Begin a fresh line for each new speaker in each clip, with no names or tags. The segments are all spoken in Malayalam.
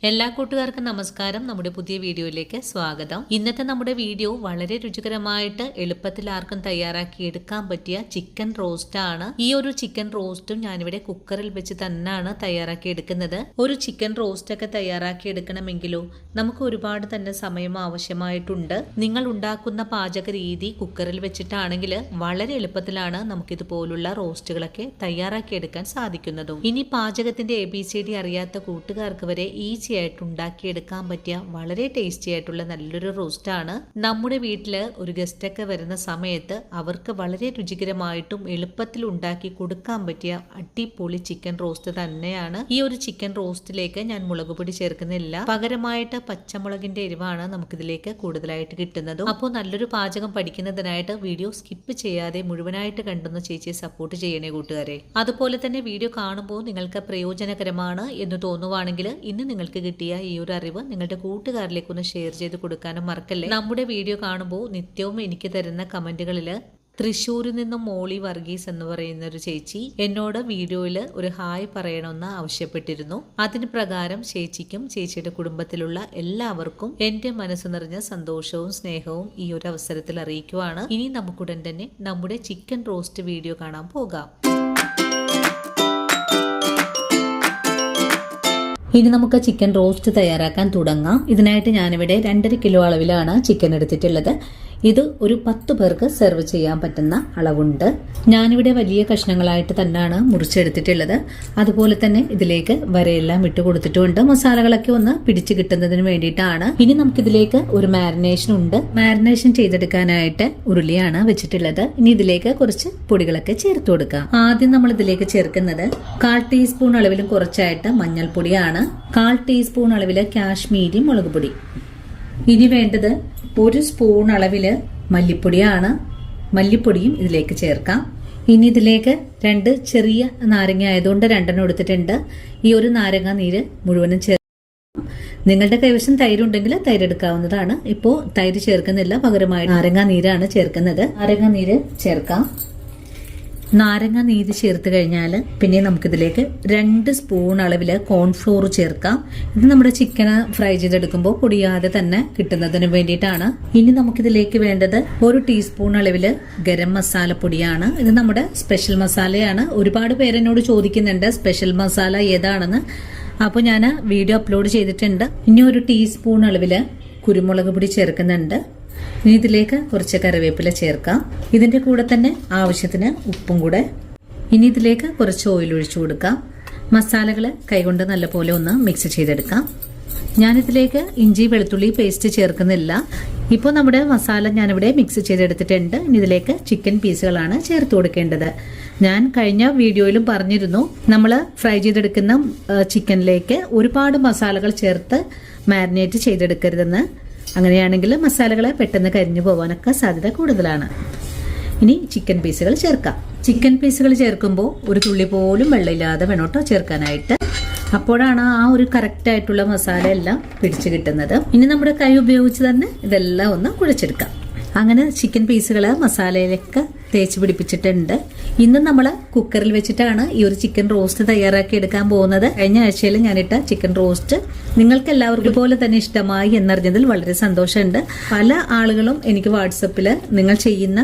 എല്ലാ കൂട്ടുകാർക്കും നമസ്കാരം. നമ്മുടെ പുതിയ വീഡിയോയിലേക്ക് സ്വാഗതം. ഇന്നത്തെ നമ്മുടെ വീഡിയോ വളരെ രുചികരമായിട്ട് എളുപ്പത്തിൽ ആർക്കും തയ്യാറാക്കി എടുക്കാൻ പറ്റിയ ചിക്കൻ റോസ്റ്റ് ആണ്. ഈ ഒരു ചിക്കൻ റോസ്റ്റും ഞാനിവിടെ കുക്കറിൽ വെച്ച് തന്നെയാണ് തയ്യാറാക്കി എടുക്കുന്നത്. ഒരു ചിക്കൻ റോസ്റ്റ് ഒക്കെ തയ്യാറാക്കി എടുക്കണമെങ്കിലോ നമുക്ക് ഒരുപാട് തന്നെ സമയം ആവശ്യമായിട്ടുണ്ട്. നിങ്ങൾ ഉണ്ടാക്കുന്ന പാചക രീതി കുക്കറിൽ വെച്ചിട്ടാണെങ്കിൽ വളരെ എളുപ്പത്തിലാണ് നമുക്കിതുപോലുള്ള റോസ്റ്റുകളൊക്കെ തയ്യാറാക്കി എടുക്കാൻ സാധിക്കുന്നതും. ഇനി പാചകത്തിന്റെ ABCD അറിയാത്ത കൂട്ടുകാർക്ക് വരെ ഈസി ആയിട്ട് ഉണ്ടാക്കിയെടുക്കാൻ പറ്റിയ വളരെ ടേസ്റ്റി ആയിട്ടുള്ള നല്ലൊരു റോസ്റ്റാണ്. നമ്മുടെ വീട്ടില് ഒരു ഗസ്റ്റ് ഒക്കെ വരുന്ന സമയത്ത് അവർക്ക് വളരെ രുചികരമായിട്ടും എളുപ്പത്തിൽ ഉണ്ടാക്കി കൊടുക്കാൻ പറ്റിയ അടിപൊളി ചിക്കൻ റോസ്റ്റ് തന്നെയാണ്. ഈ ഒരു ചിക്കൻ റോസ്റ്റിലേക്ക് ഞാൻ മുളക് പൊടി ചേർക്കുന്നില്ല, പകരമായിട്ട് പച്ചമുളകിന്റെ എരിവാണ് നമുക്കിതിലേക്ക് കൂടുതലായിട്ട് കിട്ടുന്നതും. അപ്പോൾ നല്ലൊരു പാചകം പഠിക്കുന്നതിനായിട്ട് വീഡിയോ സ്കിപ്പ് ചെയ്യാതെ മുഴുവനായിട്ട് കണ്ടെന്ന് ചേച്ചിയെ സപ്പോർട്ട് ചെയ്യണേ കൂട്ടുകാരെ. അതുപോലെ തന്നെ വീഡിയോ കാണുമ്പോൾ നിങ്ങൾക്ക് പ്രയോജനകരമാണ് എന്ന് തോന്നുവാണെങ്കിൽ ഇന്ന് നിങ്ങൾക്ക് കിട്ടിയ ഈ ഒരു അറിവ് നിങ്ങളുടെ കൂട്ടുകാരിലേക്ക് ഒന്ന് ഷെയർ ചെയ്ത് കൊടുക്കാനും മറക്കല്ലേ. നമ്മുടെ വീഡിയോ കാണുമ്പോൾ നിത്യവും എനിക്ക് തരുന്ന കമന്റുകളിൽ തൃശ്ശൂരിൽ നിന്നും മോളി വർഗീസ് എന്ന് പറയുന്ന ഒരു ചേച്ചി എന്നോട് വീഡിയോയിൽ ഒരു ഹായ് പറയണമെന്ന് ആവശ്യപ്പെട്ടിരുന്നു. അതിന് പ്രകാരം ചേച്ചിക്കും ചേച്ചിയുടെ കുടുംബത്തിലുള്ള എല്ലാവർക്കും എന്റെ മനസ്സ് നിറഞ്ഞ സന്തോഷവും സ്നേഹവും ഈ ഒരു അവസരത്തിൽ അറിയിക്കുവാണ്. ഇനി നമുക്കുടൻ തന്നെ നമ്മുടെ ചിക്കൻ റോസ്റ്റ് വീഡിയോ കാണാൻ പോകാം. ഇനി നമുക്ക് ചിക്കൻ റോസ്റ്റ് തയ്യാറാക്കാൻ തുടങ്ങാം. ഇതിനായിട്ട് ഞാനിവിടെ 2.5 കിലോ അളവിലാണ് ചിക്കൻ എടുത്തിട്ടുള്ളത്. ഇത് ഒരു 10 പേർക്ക് സെർവ് ചെയ്യാൻ പറ്റുന്ന അളവുണ്ട്. ഞാനിവിടെ വലിയ കഷ്ണങ്ങളായിട്ട് തന്നെയാണ് മുറിച്ചെടുത്തിട്ടുള്ളത്. അതുപോലെ തന്നെ ഇതിലേക്ക് വരയെല്ലാം ഇട്ട് കൊടുത്തിട്ടുണ്ട്. മസാലകളൊക്കെ ഒന്ന് പിടിച്ചു കിട്ടുന്നതിന് വേണ്ടിയിട്ടാണ്. ഇനി നമുക്കിതിലേക്ക് ഒരു മാരിനേഷൻ ഉണ്ട്. മാരിനേഷൻ ചെയ്തെടുക്കാനായിട്ട് ഉരുളിയാണ് വെച്ചിട്ടുള്ളത്. ഇനി ഇതിലേക്ക് കുറച്ച് പൊടികളൊക്കെ ചേർത്ത് കൊടുക്കാം. ആദ്യം നമ്മൾ ഇതിലേക്ക് ചേർക്കുന്നത് 1/4 ടീസ്പൂൺ അളവിലും കുറച്ചായിട്ട് മഞ്ഞൾപ്പൊടിയാണ്, 1/4 ടീസ്പൂൺ അളവില് കാശ്മീരി മുളക് പൊടി. ഇനി വേണ്ടത് 1 സ്പൂൺ അളവില് മല്ലിപ്പൊടിയാണ്. മല്ലിപ്പൊടിയും ഇതിലേക്ക് ചേർക്കാം. ഇനി ഇതിലേക്ക് 2 ചെറിയ നാരങ്ങ ആയതുകൊണ്ട് 2 എടുത്തിട്ടുണ്ട്. ഈ ഒരു നാരങ്ങ നീര് മുഴുവനും ചേർക്കാം. നിങ്ങളുടെ കൈവശം തൈരുണ്ടെങ്കിൽ തൈര് എടുക്കാവുന്നതാണ്. ഇപ്പോൾ തൈര് ചേർക്കുന്നില്ല, പകരമായി നാരങ്ങ നീരാണ് ചേർക്കുന്നത്. നാരങ്ങ നീര് ചേർക്കാം. നാരങ്ങ നീര് ചേർത്ത് കഴിഞ്ഞാൽ പിന്നെ നമുക്കിതിലേക്ക് 2 സ്പൂൺ അളവില് കോൺഫ്ലോർ ചേർക്കാം. ഇത് നമ്മുടെ ചിക്കന് ഫ്രൈ ചെയ്തെടുക്കുമ്പോൾ പൊടിയാതെ തന്നെ കിട്ടുന്നതിന് വേണ്ടിയിട്ടാണ്. ഇനി നമുക്കിതിലേക്ക് വേണ്ടത് 1 ടീസ്പൂൺ അളവില് ഗരം മസാല പൊടിയാണ്. ഇത് നമ്മുടെ സ്പെഷ്യൽ മസാലയാണ്. ഒരുപാട് പേരെന്നോട് ചോദിക്കുന്നുണ്ട് സ്പെഷ്യൽ മസാല ഏതാണെന്ന്. അപ്പോൾ ഞാൻ വീഡിയോ അപ്ലോഡ് ചെയ്തിട്ടുണ്ട്. ഇനി 1 ടീസ്പൂൺ അളവില് കുരുമുളക് പൊടി ചേർക്കുന്നുണ്ട്. ഇനി ഇതിലേക്ക് കുറച്ച് കറിവേപ്പില ചേർക്കാം. ഇതിന്റെ കൂടെ തന്നെ ആവശ്യത്തിന് ഉപ്പും കൂടെ. ഇനി ഇതിലേക്ക് കുറച്ച് ഓയിൽ ഒഴിച്ചു കൊടുക്കാം. മസാലകൾ കൈകൊണ്ട് നല്ലപോലെ ഒന്ന് മിക്സ് ചെയ്തെടുക്കാം. ഞാനിതിലേക്ക് ഇഞ്ചി വെളുത്തുള്ളി പേസ്റ്റ് ചേർക്കുന്നില്ല. ഇപ്പോൾ നമ്മുടെ മസാല ഞാനിവിടെ മിക്സ് ചെയ്തെടുത്തിട്ടുണ്ട്. ഇനി ഇതിലേക്ക് ചിക്കൻ പീസുകളാണ് ചേർത്ത് കൊടുക്കേണ്ടത്. ഞാൻ കഴിഞ്ഞ വീഡിയോയിലും പറഞ്ഞിരുന്നു, നമ്മൾ ഫ്രൈ ചെയ്തെടുക്കുന്ന ചിക്കനിലേക്ക് ഒരുപാട് മസാലകൾ ചേർത്ത് മാരിനേറ്റ് ചെയ്തെടുക്കരുതെന്ന്. അങ്ങനെയാണെങ്കിൽ മസാലകൾ പെട്ടെന്ന് കരിഞ്ഞു പോകാനൊക്കെ സാധ്യത കൂടുതലാണ്. ഇനി ചിക്കൻ പീസുകൾ ചേർക്കാം. ചിക്കൻ പീസുകൾ ചേർക്കുമ്പോൾ ഒരു തുള്ളി പോലും വെള്ളമില്ലാതെ വേണോട്ടോ ചേർക്കാനായിട്ട്. അപ്പോഴാണ് ആ ഒരു കറക്റ്റ് ആയിട്ടുള്ള മസാല എല്ലാം പിടിച്ചു കിട്ടുന്നത്. ഇനി നമ്മുടെ കൈ ഉപയോഗിച്ച് തന്നെ ഇതെല്ലാം ഒന്ന് കുഴച്ചെടുക്കാം. അങ്ങനെ ചിക്കൻ പീസുകൾ മസാലയിലൊക്കെ തേച്ച് പിടിപ്പിച്ചിട്ടുണ്ട്. ഇന്ന് നമ്മൾ കുക്കറിൽ വെച്ചിട്ടാണ് ഈ ഒരു ചിക്കൻ റോസ്റ്റ് തയ്യാറാക്കി എടുക്കാൻ പോകുന്നത്. കഴിഞ്ഞ ആഴ്ചയിൽ ഞാനിട്ട ചിക്കൻ റോസ്റ്റ് നിങ്ങൾക്ക് എല്ലാവർക്കും പോലെ തന്നെ ഇഷ്ടമായി എന്നറിഞ്ഞതിൽ വളരെ സന്തോഷമുണ്ട്. പല ആളുകളും എനിക്ക് വാട്സപ്പിൽ നിങ്ങൾ ചെയ്യുന്ന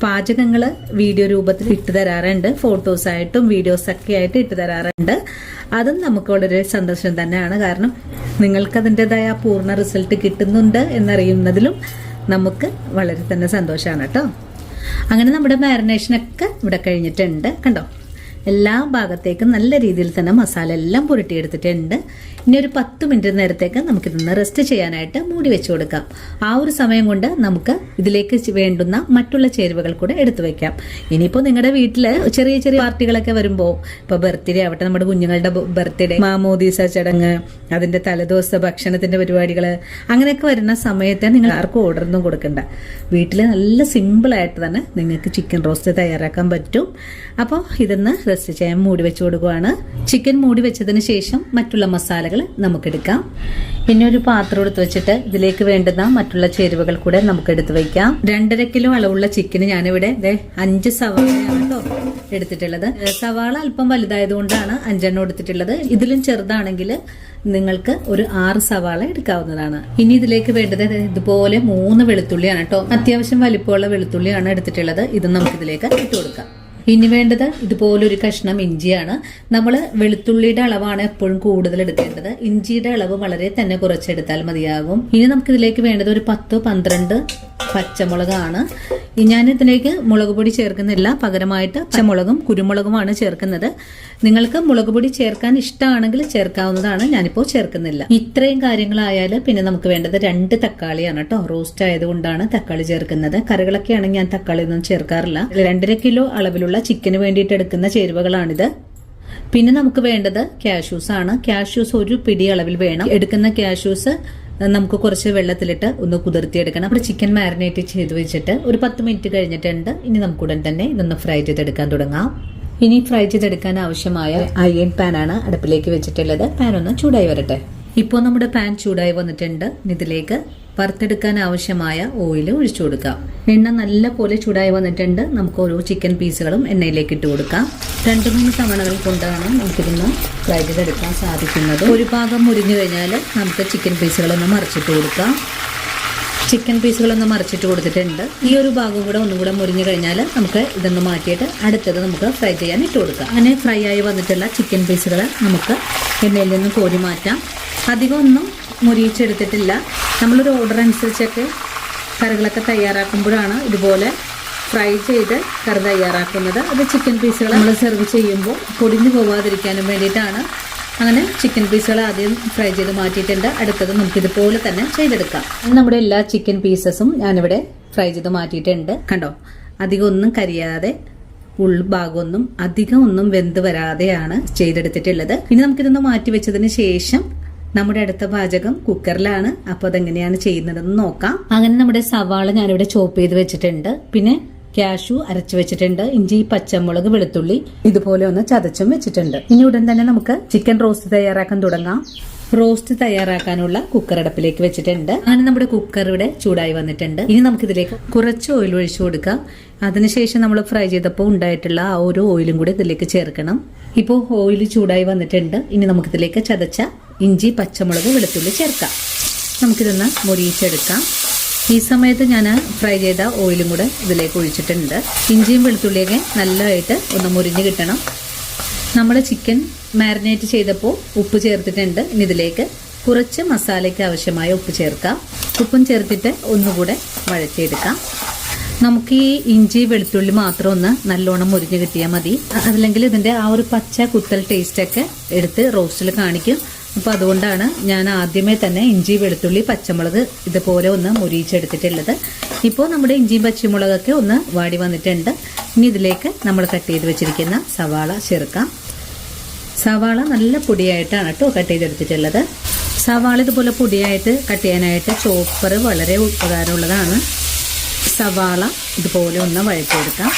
പാചകങ്ങൾ വീഡിയോ രൂപത്തിൽ ഇട്ട് തരാറുണ്ട്. ഫോട്ടോസായിട്ടും വീഡിയോസൊക്കെ ആയിട്ട് ഇട്ട് തരാറുണ്ട്. അതും നമുക്ക് വളരെ സന്തോഷം തന്നെയാണ്. കാരണം നിങ്ങൾക്ക് അതിൻ്റെതായ പൂർണ്ണ റിസൾട്ട് കിട്ടുന്നുണ്ട് എന്നറിയുന്നതിലും നമുക്ക് വളരെ തന്നെ സന്തോഷമാണ് കേട്ടോ. അങ്ങനെ നമ്മുടെ മാരിനേഷനൊക്കെ ഇവിടെ കഴിഞ്ഞിട്ടുണ്ട്. കണ്ടോ, എല്ലാ ഭാഗത്തേക്കും നല്ല രീതിയിൽ തന്നെ മസാല എല്ലാം പുരട്ടിയെടുത്തിട്ടുണ്ട്. ഇനി ഒരു 10 മിനിറ്റ് നേരത്തേക്ക് നമുക്കിതൊന്ന് റെസ്റ്റ് ചെയ്യാനായിട്ട് മൂടി വെച്ച് കൊടുക്കാം. ആ ഒരു സമയം കൊണ്ട് നമുക്ക് ഇതിലേക്ക് വേണ്ടുന്ന മറ്റുള്ള ചേരുവകൾ കൂടെ എടുത്തു വെക്കാം. ഇനിയിപ്പോൾ നിങ്ങളുടെ വീട്ടില് ചെറിയ ചെറിയ പാർട്ടികളൊക്കെ വരുമ്പോൾ, ഇപ്പോൾ ബർത്ത്ഡേ ആവട്ടെ, നമ്മുടെ കുഞ്ഞുങ്ങളുടെ ബർത്ത്ഡേ, മാമോദീസ ചടങ്ങ്, അതിന്റെ തലേദിവസ ഭക്ഷണത്തിന്റെ പരിപാടികൾ, അങ്ങനെയൊക്കെ വരുന്ന സമയത്ത് നിങ്ങൾ ആർക്കും ഓർഡറൊന്നും കൊടുക്കണ്ട. വീട്ടിൽ നല്ല സിമ്പിളായിട്ട് തന്നെ നിങ്ങൾക്ക് ചിക്കൻ റോസ്റ്റ് തയ്യാറാക്കാൻ പറ്റും. അപ്പോൾ ഇതൊന്ന് റെസ്റ്റ് ചെയ്യാൻ മൂടി വെച്ച് കൊടുക്കുകയാണ്. ചിക്കൻ മൂടി വെച്ചതിന് ശേഷം മറ്റുള്ള മസാലകൾ നമുക്കെടുക്കാം. പിന്നെ ഒരു പാത്രം എടുത്ത് വെച്ചിട്ട് ഇതിലേക്ക് വേണ്ടുന്ന മറ്റുള്ള ചേരുവകൾ കൂടെ നമുക്ക് എടുത്ത് വയ്ക്കാം. 2.5 കിലോ അളവുള്ള ചിക്കന് ഞാനിവിടെ 5 സവാളയാണ് കേട്ടോ എടുത്തിട്ടുള്ളത്. സവാള അല്പം വലുതായതുകൊണ്ടാണ് 5 എടുത്തിട്ടുള്ളത്. ഇതിലും ചെറുതാണെങ്കിൽ നിങ്ങൾക്ക് ഒരു 6 സവാള എടുക്കാവുന്നതാണ്. ഇനി ഇതിലേക്ക് വേണ്ടത് ഇതുപോലെ 3 വെളുത്തുള്ളിയാണ് കേട്ടോ. അത്യാവശ്യം വലിപ്പമുള്ള വെളുത്തുള്ളിയാണ് എടുത്തിട്ടുള്ളത്. ഇത് നമുക്ക് ഇതിലേക്ക് ഇട്ട് കൊടുക്കാം. ഇനി വേണ്ടത് ഇതുപോലൊരു കഷ്ണം ഇഞ്ചിയാണ്. നമ്മൾ വെളുത്തുള്ളിയുടെ അളവാണ് എപ്പോഴും കൂടുതൽ എടുക്കേണ്ടത്. ഇഞ്ചിയുടെ അളവ് വളരെ തന്നെ കുറച്ചെടുത്താൽ മതിയാകും. ഇനി നമുക്ക് ഇതിലേക്ക് വേണ്ടത് ഒരു 10-12 പച്ചമുളകാണ്. ഞാൻ ഇതിലേക്ക് മുളക് പൊടി ചേർക്കുന്നില്ല, പകരമായിട്ട് പച്ചമുളകും കുരുമുളകുമാണ് ചേർക്കുന്നത്. നിങ്ങൾക്ക് മുളക് പൊടി ചേർക്കാൻ ഇഷ്ടമാണെങ്കിൽ ചേർക്കാവുന്നതാണ്, ഞാനിപ്പോൾ ചേർക്കുന്നില്ല. ഇത്രയും കാര്യങ്ങളായാൽ പിന്നെ നമുക്ക് വേണ്ടത് 2 തക്കാളിയാണ് കേട്ടോ. റോസ്റ്റ് ആയതുകൊണ്ടാണ് തക്കാളി ചേർക്കുന്നത്. കറികളൊക്കെ ആണെങ്കിൽ ഞാൻ തക്കാളി ഒന്നും ചേർക്കാറില്ല. 2.5 കിലോ അളവിലുള്ള ചിക്കന് വേണ്ടിയിട്ട് എടുക്കുന്ന ചേരുവകളാണിത്. പിന്നെ നമുക്ക് വേണ്ടത് കാഷ്യൂസ് ആണ്. കാഷ്യൂസ് ഒരു പിടി അളവിൽ വേണം. എടുക്കുന്ന കാഷ്യൂസ് നമുക്ക് കുറച്ച് വെള്ളത്തിലിട്ട് ഒന്ന് കുതിർത്തിയെടുക്കണം. നമ്മുടെ ചിക്കൻ മാരിനേറ്റ് ചെയ്ത് വെച്ചിട്ട് ഒരു 10 മിനിറ്റ് കഴിഞ്ഞിട്ടുണ്ട്. ഇനി നമുക്ക് ഉടൻ തന്നെ ഇതൊന്ന് ഫ്രൈ ചെയ്തെടുക്കാൻ തുടങ്ങാം. ഇനി ഫ്രൈ ചെയ്തെടുക്കാൻ ആവശ്യമായ അയൺ പാനാണ് അടുപ്പിലേക്ക് വെച്ചിട്ടുള്ളത്. പാൻ ഒന്ന് ചൂടായി വരട്ടെ. ഇപ്പോൾ നമ്മുടെ പാൻ ചൂടായി വന്നിട്ടുണ്ട്. ഇതിലേക്ക് വറുത്തെടുക്കാൻ ആവശ്യമായ ഓയിൽ ഒഴിച്ചു കൊടുക്കാം. എണ്ണ നല്ല പോലെ ചൂടായി വന്നിട്ടുണ്ട്. നമുക്ക് ഓരോ ചിക്കൻ പീസുകളും എണ്ണയിലേക്ക് ഇട്ട് കൊടുക്കാം. 2-3 തവണകൾ കൊണ്ടാണ് നമുക്കിതൊന്ന് ഫ്രൈ ചെയ്തെടുക്കാൻ സാധിക്കുന്നത്. ഒരു ഭാഗം മുരിഞ്ഞു കഴിഞ്ഞാൽ നമുക്ക് ചിക്കൻ പീസുകളൊന്ന് മറിച്ചിട്ട് കൊടുക്കാം. ചിക്കൻ പീസുകളൊന്ന് മറിച്ചിട്ട് കൊടുത്തിട്ടുണ്ട്. ഈ ഒരു ഭാഗം കൂടെ ഒന്നും കൂടെ മുരിഞ്ഞു കഴിഞ്ഞാൽ നമുക്ക് ഇതൊന്ന് മാറ്റിയിട്ട് അടുത്തത് നമുക്ക് ഫ്രൈ ചെയ്യാൻ ഇട്ട് കൊടുക്കാം. അങ്ങനെ ഫ്രൈ ആയി വന്നിട്ടുള്ള ചിക്കൻ പീസുകൾ നമുക്ക് എണ്ണയിൽ നിന്ന് കോരി മാറ്റാം. അധികം ഒന്നും മുരിയിച്ചെടുത്തിട്ടില്ല. നമ്മളൊരു ഓർഡർ അനുസരിച്ചൊക്കെ കറികളൊക്കെ തയ്യാറാക്കുമ്പോഴാണ് ഇതുപോലെ ഫ്രൈ ചെയ്ത് കറി തയ്യാറാക്കുന്നത്. അത് ചിക്കൻ പീസുകൾ നമ്മൾ സെർവ് ചെയ്യുമ്പോൾ പൊടിഞ്ഞു പോകാതിരിക്കാനും വേണ്ടിയിട്ടാണ്. അങ്ങനെ ചിക്കൻ പീസുകൾ ആദ്യം ഫ്രൈ ചെയ്ത് മാറ്റിയിട്ടുണ്ട്. അടുത്തത് നമുക്കിതുപോലെ തന്നെ ചെയ്തെടുക്കാം. നമ്മുടെ എല്ലാ ചിക്കൻ പീസസും ഞാനിവിടെ ഫ്രൈ ചെയ്ത് മാറ്റിയിട്ടുണ്ട്. കണ്ടോ, അധികം ഒന്നും കരിയാതെ ഉൾഭാഗമൊന്നും അധികം ഒന്നും വെന്ത് വരാതെയാണ് ചെയ്തെടുത്തിട്ടുള്ളത്. ഇനി നമുക്കിതൊന്ന് മാറ്റി വെച്ചതിന് ശേഷം നമ്മുടെ അടുത്ത പാചകം കുക്കറിലാണ്. അപ്പോൾ അതെങ്ങനെയാണ് ചെയ്യുന്നതെന്ന് നോക്കാം. അങ്ങനെ നമ്മുടെ സവാള ഞാനിവിടെ ചോപ്പ് ചെയ്ത് വെച്ചിട്ടുണ്ട്. പിന്നെ കാഷ്യൂ അരച്ചു വെച്ചിട്ടുണ്ട്. ഇഞ്ചി, പച്ചമുളക്, വെളുത്തുള്ളി ഇതുപോലെ ഒന്ന് ചതച്ചും വെച്ചിട്ടുണ്ട്. ഇനി ഉടൻ തന്നെ നമുക്ക് ചിക്കൻ റോസ്റ്റ് തയ്യാറാക്കാൻ തുടങ്ങാം. റോസ്റ്റ് തയ്യാറാക്കാനുള്ള കുക്കർ അടുപ്പിലേക്ക് വെച്ചിട്ടുണ്ട്. അങ്ങനെ നമ്മുടെ കുക്കർ ഇവിടെ ചൂടായി വന്നിട്ടുണ്ട്. ഇനി നമുക്കിതിലേക്ക് കുറച്ച് ഓയിൽ ഒഴിച്ചു കൊടുക്കാം. അതിനുശേഷം നമ്മൾ ഫ്രൈ ചെയ്തപ്പോൾ ഉണ്ടായിട്ടുള്ള ആ ഒരു ഓയിലും കൂടി ഇതിലേക്ക് ചേർക്കണം. ഇപ്പോൾ ഓയിൽ ചൂടായി വന്നിട്ടുണ്ട്. ഇനി നമുക്കിതിലേക്ക് ചതച്ച ഇഞ്ചി, പച്ചമുളക്, വെളുത്തുള്ളി ചേർക്കാം. നമുക്കിതൊന്ന് മുരിയിച്ചെടുക്കാം. ഈ സമയത്ത് ഞാൻ ഫ്രൈ ചെയ്ത ഓയിലും കൂടെ ഇതിലേക്ക് ഒഴിച്ചിട്ടുണ്ട്. ഇഞ്ചിയും വെളുത്തുള്ളിയൊക്കെ നല്ലതായിട്ട് ഒന്ന് മുരിഞ്ഞ് കിട്ടണം. നമ്മൾ ചിക്കൻ മാരിനേറ്റ് ചെയ്തപ്പോൾ ഉപ്പ് ചേർത്തിട്ടുണ്ട്. ഇനി ഇതിലേക്ക് കുറച്ച് മസാലയ്ക്ക് ആവശ്യമായ ഉപ്പ് ചേർക്കാം. ഉപ്പും ചേർത്തിട്ട് ഒന്നുകൂടെ വഴറ്റിയെടുക്കാം. നമുക്ക് ഈ ഇഞ്ചി വെളുത്തുള്ളി മാത്രം ഒന്ന് നല്ലോണം മുരിഞ്ഞ് കിട്ടിയാൽ മതി. അതല്ലെങ്കിൽ ഇതിൻ്റെ ആ ഒരു പച്ച കുത്തൽ ടേസ്റ്റൊക്കെ എടുത്ത് റോസ്റ്റിൽ കാണിക്കും. അപ്പോൾ അതുകൊണ്ടാണ് ഞാൻ ആദ്യമേ തന്നെ ഇഞ്ചി, വെളുത്തുള്ളി, പച്ചമുളക് ഇതുപോലെ ഒന്ന് മുരിയിച്ചെടുത്തിട്ടുള്ളത്. ഇപ്പോൾ നമ്മുടെ ഇഞ്ചിയും പച്ചമുളകൊക്കെ ഒന്ന് വാടി വന്നിട്ടുണ്ട്. ഇനി ഇതിലേക്ക് നമ്മൾ കട്ട് ചെയ്ത് വെച്ചിരിക്കുന്ന സവാള ചേർക്കാം. സവാള നല്ല പൊടിയായിട്ടാണ് കേട്ടോ കട്ട് ചെയ്തെടുത്തിട്ടുള്ളത്. സവാള ഇതുപോലെ പൊടിയായിട്ട് കട്ട് ചെയ്യാനായിട്ട് ചോപ്പർ വളരെ ഉപകാരമുള്ളതാണ്. സവാള ഇതുപോലെ ഒന്ന് വഴറ്റിയെടുക്കാം.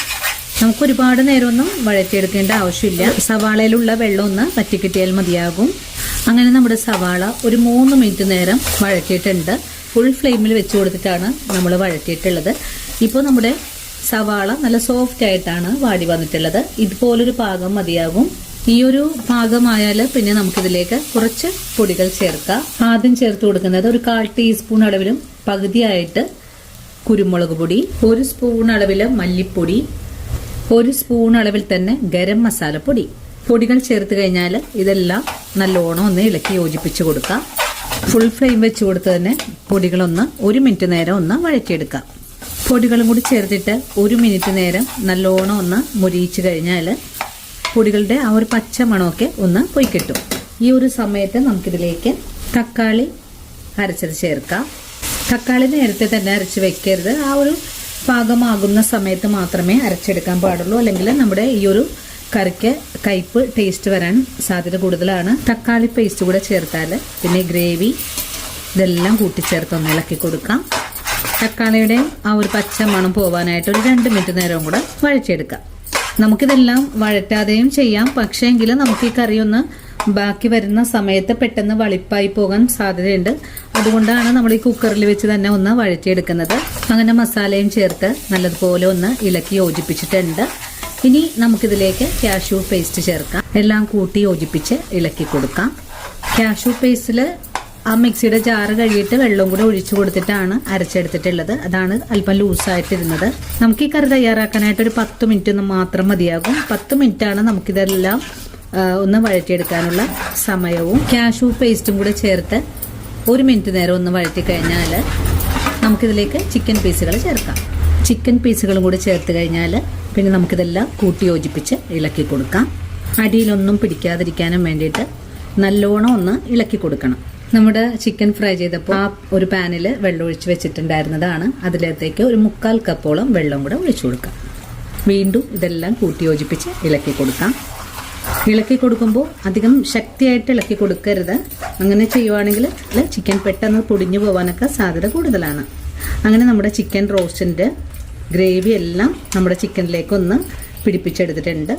നമുക്ക് ഒരുപാട് നേരമൊന്നും വഴറ്റിയെടുക്കേണ്ട ആവശ്യമില്ല. സവാളയിലുള്ള വെള്ളം ഒന്ന് വറ്റിക്കിട്ടിയാൽ മതിയാകും. അങ്ങനെ നമ്മുടെ സവാള ഒരു 3 മിനിറ്റ് നേരം വഴറ്റിയിട്ടുണ്ട്. ഫുൾ ഫ്ലെയിമിൽ വെച്ച് കൊടുത്തിട്ടാണ് നമ്മൾ വഴറ്റിയിട്ടുള്ളത്. ഇപ്പോൾ നമ്മുടെ സവാള നല്ല സോഫ്റ്റ് ആയിട്ടാണ് വാടി വന്നിട്ടുള്ളത്. ഇതുപോലൊരു പാകം മതിയാകും. ഈ ഒരു പാകമായാൽ പിന്നെ നമുക്കിതിലേക്ക് കുറച്ച് പൊടികൾ ചേർക്കാം. ആദ്യം ചേർത്ത് കൊടുക്കുന്നത് ഒരു 1/4 ടീസ്പൂൺ അളവിലും പകുതിയായിട്ട് കുരുമുളക് പൊടി, 1 സ്പൂൺ അളവിൽ മല്ലിപ്പൊടി, 1 സ്പൂൺ അളവിൽ തന്നെ ഗരം മസാലപ്പൊടി. പൊടികൾ ചേർത്ത് കഴിഞ്ഞാൽ ഇതെല്ലാം നല്ലോണം ഒന്ന് ഇളക്കി യോജിപ്പിച്ച് കൊടുക്കാം. ഫുൾ ഫ്ലെയിം വെച്ച് കൊടുത്ത് തന്നെ പൊടികളൊന്ന് 1 മിനിറ്റ് നേരം ഒന്ന് വഴറ്റിയെടുക്കാം. പൊടികളും കൂടി ചേർത്തിട്ട് 1 മിനിറ്റ് നേരം നല്ലോണം ഒന്ന് മുരിയിച്ച് കഴിഞ്ഞാൽ പൊടികളുടെ ആ ഒരു പച്ച മണമൊക്കെ ഒന്ന് പോയി കിട്ടും. ഈ ഒരു സമയത്ത് നമുക്കിതിലേക്ക് തക്കാളി അരച്ചത് ചേർക്കാം. തക്കാളി നേരത്തെ തന്നെ അരച്ച് വെക്കരുത്. ആ ഒരു പാകമാകുന്ന സമയത്ത് മാത്രമേ അരച്ചെടുക്കാൻ പാടുള്ളൂ. അല്ലെങ്കിൽ നമ്മുടെ ഈ ഒരു കറിക്ക് കയ്പ്പ് ടേസ്റ്റ് വരാൻ സാധ്യത കൂടുതലാണ്. തക്കാളി പേസ്റ്റ് കൂടെ ചേർത്താൽ പിന്നെ ഗ്രേവി ഇതെല്ലാം കൂട്ടിച്ചേർത്ത് ഒന്ന് ഇളക്കി കൊടുക്കാം. തക്കാളിയുടെ ആ ഒരു പച്ച മണം പോവാനായിട്ട് ഒരു 2 മിനിറ്റ് നേരവും കൂടെ വഴറ്റിയെടുക്കാം. നമുക്കിതെല്ലാം വഴറ്റാതെയും ചെയ്യാം. പക്ഷേ എങ്കിലും നമുക്ക് ഈ കറി ഒന്ന് ബാക്കി വരുന്ന സമയത്ത് പെട്ടെന്ന് വളിപ്പായി പോകാൻ സാധ്യതയുണ്ട്. അതുകൊണ്ടാണ് നമ്മൾ ഈ കുക്കറിൽ വെച്ച് തന്നെ ഒന്ന് വഴറ്റിയെടുക്കുന്നത്. അങ്ങനെ മസാലയും ചേർത്ത് നല്ലതുപോലെ ഒന്ന് ഇളക്കി യോജിപ്പിച്ചിട്ടുണ്ട്. ഇനി നമുക്കിതിലേക്ക് കാഷ്യൂ പേസ്റ്റ് ചേർക്കാം. എല്ലാം കൂട്ടി യോജിപ്പിച്ച് ഇളക്കി കൊടുക്കാം. കാഷ്യൂ പേസ്റ്റിൽ ആ മിക്സിയുടെ ജാറ് കഴുകിയിട്ട് വെള്ളവും കൂടെ ഒഴിച്ചു കൊടുത്തിട്ടാണ് അരച്ചെടുത്തിട്ടുള്ളത്. അതാണ് അല്പം ലൂസായിട്ടിരുന്നത്. നമുക്ക് ഈ കറി തയ്യാറാക്കാനായിട്ട് ഒരു 10 മിനിറ്റ് മാത്രം മതിയാകും. 10 മിനിറ്റാണ് നമുക്കിതെല്ലാം ഒന്ന് വഴറ്റിയെടുക്കാനുള്ള സമയവും. കാഷ്യൂ പേസ്റ്റും കൂടെ ചേർത്ത് 1 മിനിറ്റ് നേരം ഒന്ന് വഴറ്റി കഴിഞ്ഞാൽ നമുക്കിതിലേക്ക് ചിക്കൻ പീസുകൾ ചേർക്കാം. ചിക്കൻ പീസുകളും കൂടി ചേർത്ത് കഴിഞ്ഞാൽ പിന്നെ നമുക്കിതെല്ലാം കൂട്ടി യോജിപ്പിച്ച് ഇളക്കി കൊടുക്കാം. അടിയിലൊന്നും പിടിക്കാതിരിക്കാനും വേണ്ടിയിട്ട് നല്ലോണം ഒന്ന് ഇളക്കി കൊടുക്കണം. നമ്മുടെ ചിക്കൻ ഫ്രൈ ചെയ്തപ്പോൾ ആ ഒരു പാനിൽ വെള്ളം ഒഴിച്ച് വെച്ചിട്ടുണ്ടായിരുന്നതാണ്. അതിലേക്ക് ഒരു 3/4 കപ്പോളം വെള്ളം കൂടെ ഒഴിച്ചു കൊടുക്കാം. വീണ്ടും ഇതെല്ലാം കൂട്ടി യോജിപ്പിച്ച് ഇളക്കി കൊടുക്കാം. ഇളക്കി കൊടുക്കുമ്പോൾ അധികം ശക്തിയായിട്ട് ഇളക്കി കൊടുക്കരുത്. അങ്ങനെ ചെയ്യുവാണെങ്കിൽ ചിക്കൻ പെട്ടെന്ന് പൊടിഞ്ഞു പോകാനൊക്കെ സാധ്യത കൂടുതലാണ്. അങ്ങനെ നമ്മുടെ ചിക്കൻ റോസ്റ്റിൻ്റെ ഗ്രേവി എല്ലാം നമ്മുടെ ചിക്കനിലേക്ക് ഒന്ന് പിടിപ്പിച്ചെടുത്തിട്ടുണ്ട്.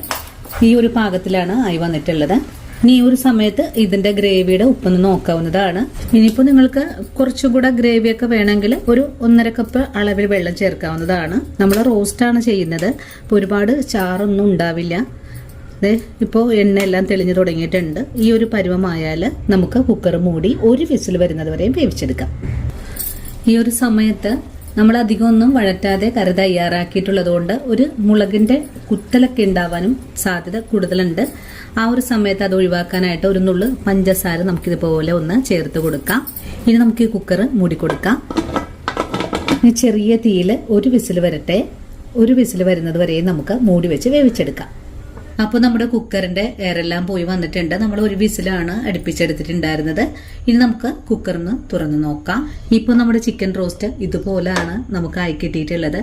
ഈ ഒരു പാകത്തിലാണ് ആയി വന്നിട്ടുള്ളത്. ഇനി ഈ ഒരു സമയത്ത് ഇതിന്റെ ഗ്രേവിയുടെ ഉപ്പൊന്ന് നോക്കാവുന്നതാണ്. ഇനിയിപ്പോൾ നിങ്ങൾക്ക് കുറച്ചുകൂടെ ഗ്രേവിയൊക്കെ വേണമെങ്കിൽ ഒരു 1.5 കപ്പ് അളവിൽ വെള്ളം ചേർക്കാവുന്നതാണ്. നമ്മൾ റോസ്റ്റാണ് ചെയ്യുന്നത്, അപ്പോൾ ഒരുപാട് ചാറൊന്നും ഉണ്ടാവില്ല. ഇപ്പോൾ എണ്ണയെല്ലാം തെളിഞ്ഞു തുടങ്ങിയിട്ടുണ്ട്. ഈ ഒരു പരുവമായാൽ നമുക്ക് കുക്കർ മൂടി 1 വിസിൽ വരുന്നത് വരെയും വേവിച്ചെടുക്കാം. ഈ ഒരു സമയത്ത് നമ്മൾ അധികം ഒന്നും വഴറ്റാതെ കറി തയ്യാറാക്കിയിട്ടുള്ളത് കൊണ്ട് ഒരു മുളകിന്റെ കുത്തലൊക്കെ ഉണ്ടാവാനും സാധ്യത കൂടുതലുണ്ട്. ആ ഒരു സമയത്ത് അത് ഒഴിവാക്കാനായിട്ട് ഒരു നുള്ളു പഞ്ചസാര നമുക്കിതുപോലെ ഒന്ന് ചേർത്ത് കൊടുക്കാം. ഇനി നമുക്ക് ഈ കുക്കർ മൂടി കൊടുക്കാം. ഇനി ചെറിയ തീയിൽ 1 വിസിൽ വരട്ടെ. 1 വിസിൽ വരുന്നത് വരെയും നമുക്ക് മൂടി വെച്ച് വേവിച്ചെടുക്കാം. അപ്പോൾ നമ്മുടെ കുക്കറിന്റെ എയറെല്ലാം പോയി വന്നിട്ടുണ്ട്. നമ്മൾ 1 വിസിലാണ് അടുപ്പിച്ചെടുത്തിട്ടുണ്ടായിരുന്നത്. ഇനി നമുക്ക് കുക്കറിന് തുറന്നു നോക്കാം. ഇപ്പോൾ നമ്മുടെ ചിക്കൻ റോസ്റ്റ് ഇതുപോലെയാണ് നമുക്ക് ആയി കിട്ടിയിട്ടുള്ളത്.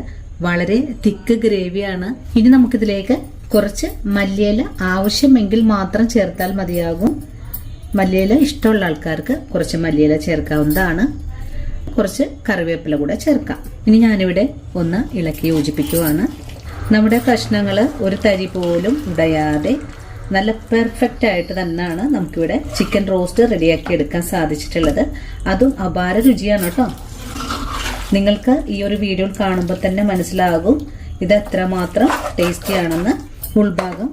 വളരെ തിക്ക് ഗ്രേവിയാണ്. ഇനി നമുക്കിതിലേക്ക് കുറച്ച് മല്ലിയില ആവശ്യമെങ്കിൽ മാത്രം ചേർത്താൽ മതിയാകും. മല്ലിയില ഇഷ്ടമുള്ള ആൾക്കാർക്ക് കുറച്ച് മല്ലിയില ചേർക്കാവുന്നതാണ്. കുറച്ച് കറിവേപ്പില കൂടെ ചേർക്കാം. ഇനി ഞാനിവിടെ ഒന്ന് ഇളക്കി യോജിപ്പിക്കുവാണ്. നമ്മുടെ കഷ്ണങ്ങൾ ഒരു തരി പോലും ഉടയാതെ നല്ല പെർഫെക്റ്റ് ആയിട്ട് തന്നെയാണ് നമുക്കിവിടെ ചിക്കൻ റോസ്റ്റ് റെഡിയാക്കി എടുക്കാൻ സാധിച്ചിട്ടുള്ളത്. അതും അപാര രുചിയാണ് കേട്ടോ. നിങ്ങൾക്ക് ഈ ഒരു വീഡിയോ കാണുമ്പോൾ തന്നെ മനസ്സിലാകും ഇത് എത്രമാത്രം ടേസ്റ്റിയാണെന്ന്. ഉൾഭാഗം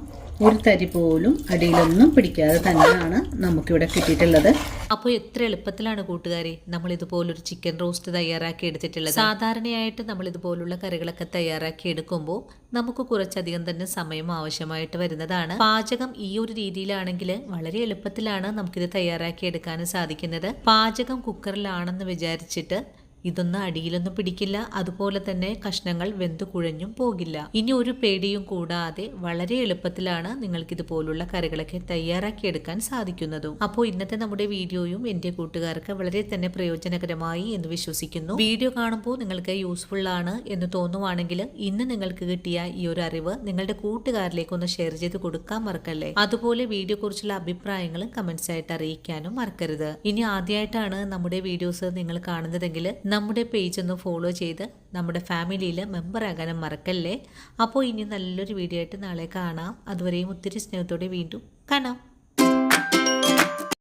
ഒരു തരി പോലും അടിയിലൊന്നും പിടിക്കാതെ തന്നെയാണ് നമുക്കിവിടെ കിട്ടിയിട്ടുള്ളത്. അപ്പോൾ എത്ര എളുപ്പത്തിലാണ് കൂട്ടുകാരെ നമ്മൾ ഇതുപോലൊരു ചിക്കൻ റോസ്റ്റ് തയ്യാറാക്കി എടുത്തിട്ടുള്ളത്. സാധാരണയായിട്ട് നമ്മൾ ഇതുപോലുള്ള കറികളൊക്കെ തയ്യാറാക്കി എടുക്കുമ്പോൾ നമുക്ക് കുറച്ചധികം തന്നെ സമയം ആവശ്യമായിട്ട് വരുന്നതാണ്. പാചകം ഈ ഒരു രീതിയിലാണെങ്കിൽ വളരെ എളുപ്പത്തിലാണ് നമുക്കിത് തയ്യാറാക്കി എടുക്കാനും സാധിക്കുന്നത്. പാചകം കുക്കറിലാണെന്ന് വിചാരിച്ചിട്ട് ഇതൊന്നും അടിയിലൊന്നും പിടിക്കില്ല. അതുപോലെ തന്നെ കഷ്ണങ്ങൾ വെന്തു കുഴഞ്ഞും പോകില്ല. ഇനി ഒരു പേടിയും കൂടാതെ വളരെ എളുപ്പത്തിലാണ് നിങ്ങൾക്ക് ഇതുപോലുള്ള കറികളൊക്കെ തയ്യാറാക്കിയെടുക്കാൻ സാധിക്കുന്നതും. അപ്പോൾ ഇന്നത്തെ നമ്മുടെ വീഡിയോയും എൻ്റെ കൂട്ടുകാർക്ക് വളരെ തന്നെ പ്രയോജനകരമായി എന്ന് വിശ്വസിക്കുന്നു. വീഡിയോ കാണുമ്പോൾ നിങ്ങൾക്ക് യൂസ്ഫുൾ ആണ് എന്ന് തോന്നുവാണെങ്കിൽ ഇന്ന് നിങ്ങൾക്ക് കിട്ടിയ ഈ ഒരു അറിവ് നിങ്ങളുടെ കൂട്ടുകാരിലേക്ക് ഒന്ന് ഷെയർ ചെയ്ത് കൊടുക്കാൻ മറക്കല്ലേ. അതുപോലെ വീഡിയോ കുറിച്ചുള്ള അഭിപ്രായങ്ങളും കമന്റ്സ് ആയിട്ട് അറിയിക്കാനും മറക്കരുത്. ഇനി ആദ്യമായിട്ടാണ് നമ്മുടെ വീഡിയോസ് നിങ്ങൾ കാണുന്നതെങ്കിൽ നമ്മുടെ പേജ് ഒന്ന് ഫോളോ ചെയ്ത് നമ്മുടെ ഫാമിലിയിൽ മെമ്പർ ആകാനും മറക്കല്ലേ. അപ്പോൾ ഇനി നല്ലൊരു വീഡിയോ ആയിട്ട് നാളെ കാണാം. അതുവരെയും ഒത്തിരി സ്നേഹത്തോടെ വീണ്ടും കാണാം.